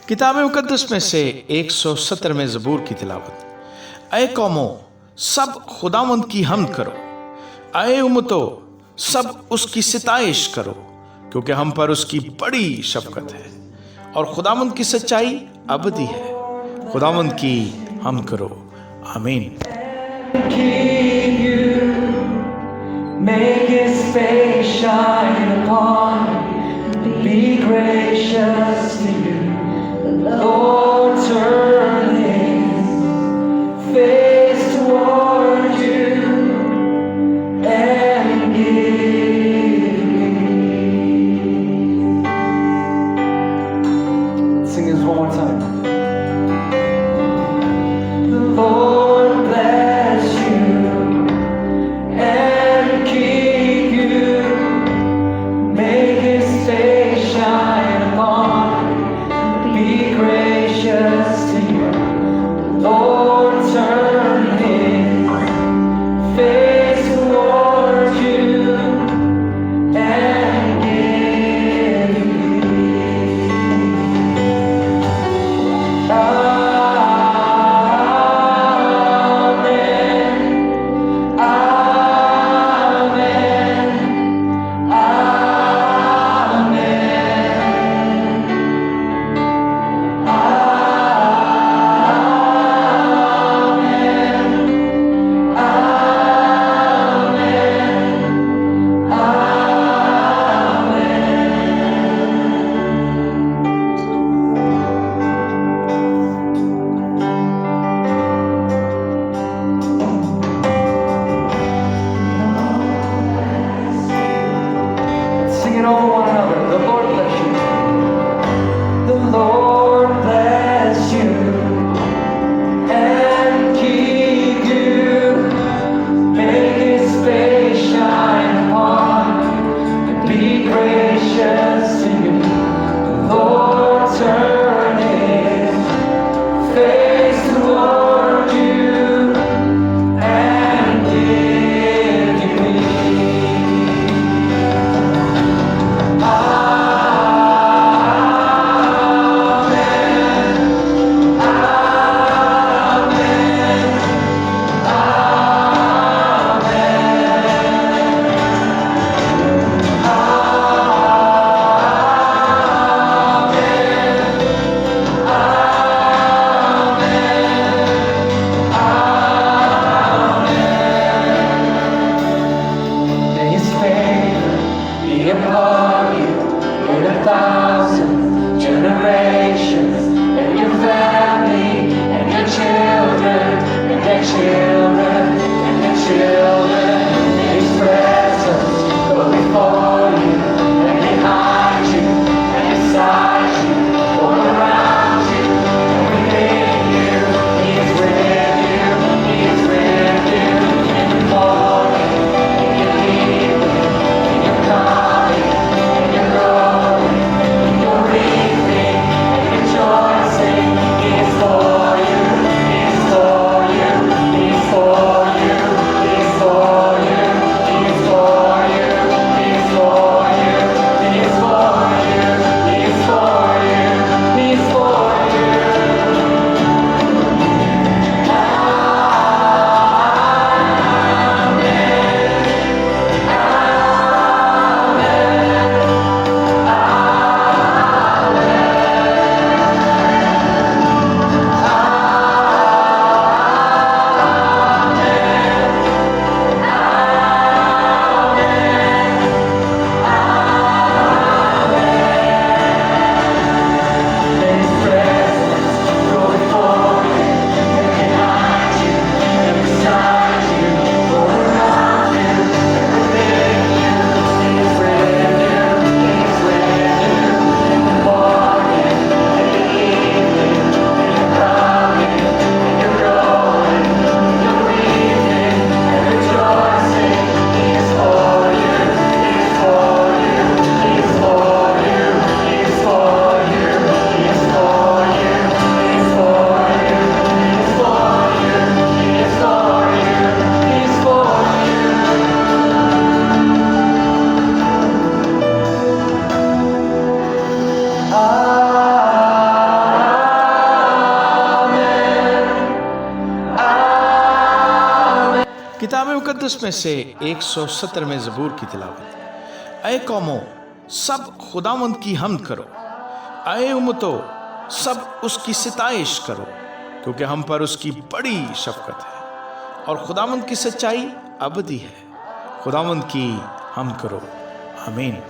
किताब मुकद्दस में से 170 ज़बूर की तिलावत। अय कौमों, सब खुदावंद की हम्द करो। अय उम्मतो, सब उसकी सिताइश करो, क्योंकि हम पर उसकी बड़ी शफकत है और खुदावंद की सच्चाई अबदी है। खुदावंद की हम्द करो। आमीन। Make his face shine upon you, be gracious to you. The Lord turn his face toward you and give you. Sing this one more time. The Lord bless you and keep you. Make his face shine upon you, be gracious to you. The Lord turn his face toward you and give you peace. किताब मुकद्दस में से 170 में ज़बूर की तिलावत। ऐ कौमों, सब खुदावंद की हम्द करो। ऐ उम्मतों, सब उसकी सिताइश करो, क्योंकि हम पर उसकी बड़ी शफकत है और खुदावंद की सच्चाई अबदी है। खुदावंद की हम्द करो। आमीन।